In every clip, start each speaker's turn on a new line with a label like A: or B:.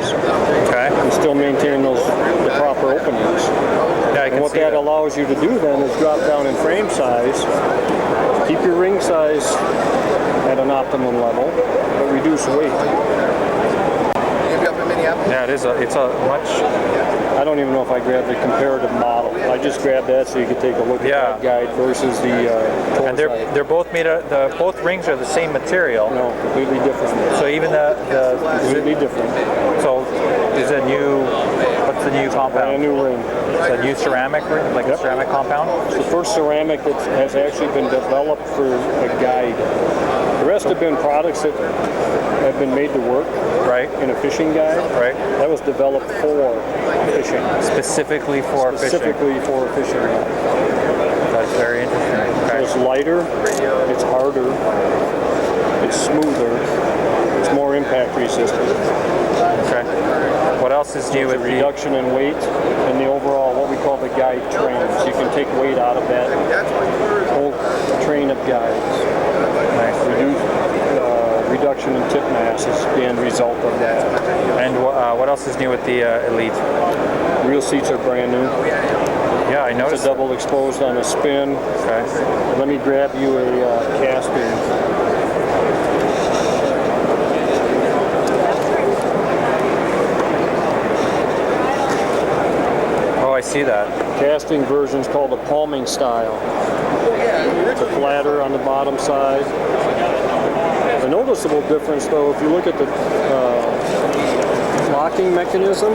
A: size.
B: Okay.
A: And still maintain the proper openings.
B: Yeah, I can
A: and what
B: see
A: that allows you to do then is drop down in frame size, keep your ring size at an optimum level, but reduce weight.
B: Yeah, it's a much...
A: I don't even know if I grabbed the comparative model. I just grabbed that so you could take a look at that guide versus the
B: and they're both made of, both rings are the same material.
A: No, completely different.
B: So even
A: completely different.
B: So is a new, what's the new compound?
A: Brand new ring.
B: It's a new ceramic ring, like a ceramic compound?
A: It's the first ceramic that has actually been developed for a guide. The rest have been products that have been made to work in a fishing guide.
B: Right.
A: That was developed for fishing.
B: Specifically for fishing.
A: Specifically for fishing.
B: That's very interesting. Okay.
A: So it's lighter, it's harder, it's smoother, it's more impact resistant.
B: Okay. What else is new with
A: reduction in weight and the overall what we call the guide train. So you can take weight out of that whole train of guides.
B: Nice.
A: Reduction in tip mass is the end result of that.
B: And what else is new with the Elite?
A: Reel seats are brand new.
B: Yeah, I noticed.
A: It's a double exposed on a spin.
B: Okay.
A: Let me grab you a casting.
B: I see that.
A: Casting version is called a palming style. It's a flatter on the bottom side. A noticeable difference, though, if you look at the locking mechanism,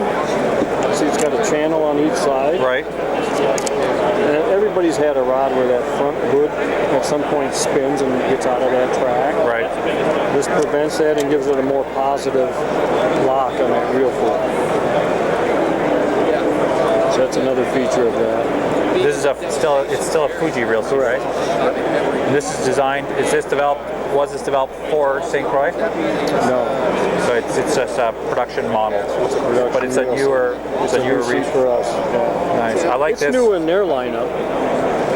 A: see it's got a channel on each side.
B: Right.
A: And everybody's had a rod where that front hood at some point spins and gets out of that track.
B: Right.
A: This prevents that and gives it a more positive lock on that reel foot. So that's another feature of that.
B: This is it's still a Fuji reel seat, right? And this is designed. Was this developed for St Croix?
A: No.
B: So it's just a production model. But it's a newer
A: seat for us. Yeah.
B: Nice. I like this.
A: It's new in their lineup.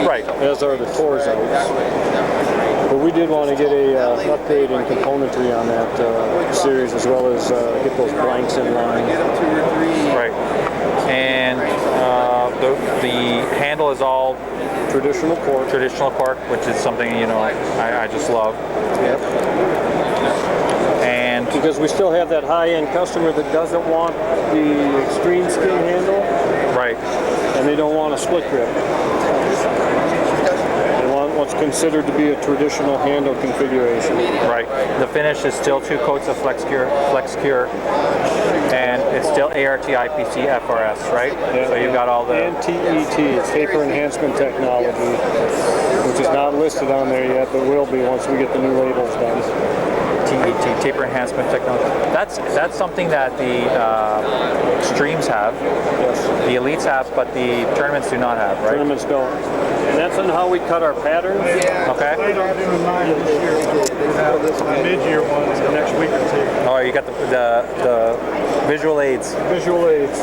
B: Right.
A: As are the Torzos. But we did want to get a upgrade in componentry on that series, as well as get those blanks in line.
B: Right. And the handle is all
A: traditional cork.
B: Traditional cork, which is something I just love.
A: Yep.
B: And
A: because we still have that high-end customer that doesn't want the extreme skin handle.
B: Right.
A: And they don't want a split grip. They want what's considered to be a traditional handle configuration.
B: Right. The finish is still 2 coats of Flex Cure, and it's still ART, IPC, FRS, right?
A: Yeah.
B: So you've got all the...
A: And TET, it's taper enhancement technology, which is not listed on there yet, but will be once we get the new labels done.
B: TET, taper enhancement technology. That's something that the streams have,
A: yes.
B: The elites have, but the tournaments do not have, right?
A: Tournaments don't. And that's on how we cut our patterns.
B: Okay.
A: The mid-year ones the next week or two.
B: Oh, you got the visual aids.
A: Visual aids.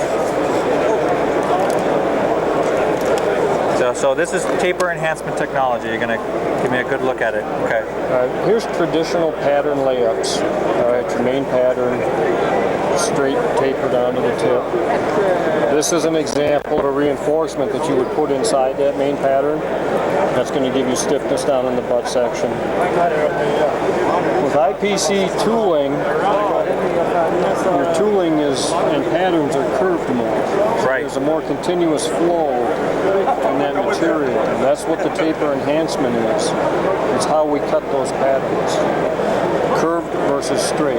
B: So this is taper enhancement technology. You're going to give me a good look at it. Okay.
A: Here's traditional pattern layups. All right, your main pattern, straight taper down to the tip. This is an example of a reinforcement that you would put inside that main pattern. That's going to give you stiffness down in the butt section. With IPC tooling, your tooling and patterns are curved more. So
B: right.
A: There's a more continuous flow in that material. And that's what the taper enhancement is. It's how we cut those patterns. Curved versus straight.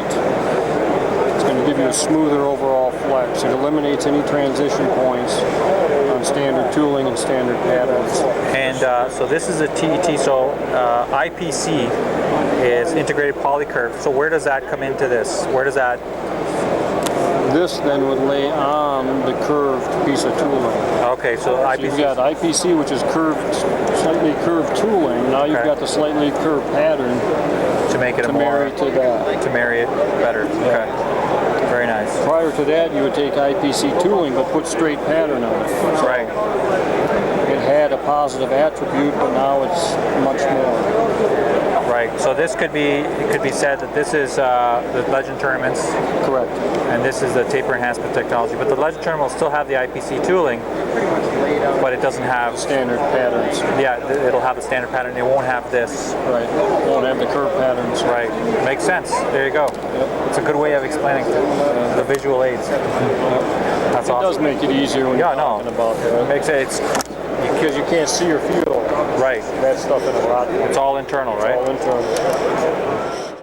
A: It's going to give you a smoother overall flex. It eliminates any transition points on standard tooling and standard patterns.
B: And so this is a TET. So IPC is integrated polycurve. So where does that come into this? Where does that?
A: This then would lay on the curved piece of tooling.
B: Okay, so IPC.
A: You've got IPC, which is curved, slightly curved tooling. Now you've got the slightly curved pattern
B: to make it
A: marry to that.
B: To marry it better.
A: Yeah.
B: Okay. Very nice.
A: Prior to that, you would take IPC tooling but put straight pattern on it. So
B: right.
A: it had a positive attribute, but now it's much more.
B: Right. So this could be, it could be said that this is the Legend tournaments,
A: Correct.
B: and this is the taper enhancement technology. But the Legend tournament will still have the IPC tooling, but it doesn't have
A: Standard patterns.
B: Yeah, it'll have the standard pattern. It won't have this.
A: Right. Won't have the curve patterns.
B: Right. Makes sense. There you go. It's a good way of explaining the visual aids. That's
A: It
B: awesome.
A: does make it easier when you're talking about that.
B: Makes it. It's
A: Because you can't see or feel
B: right.
A: that stuff in a lot.
B: It's all internal, right?
A: All internal.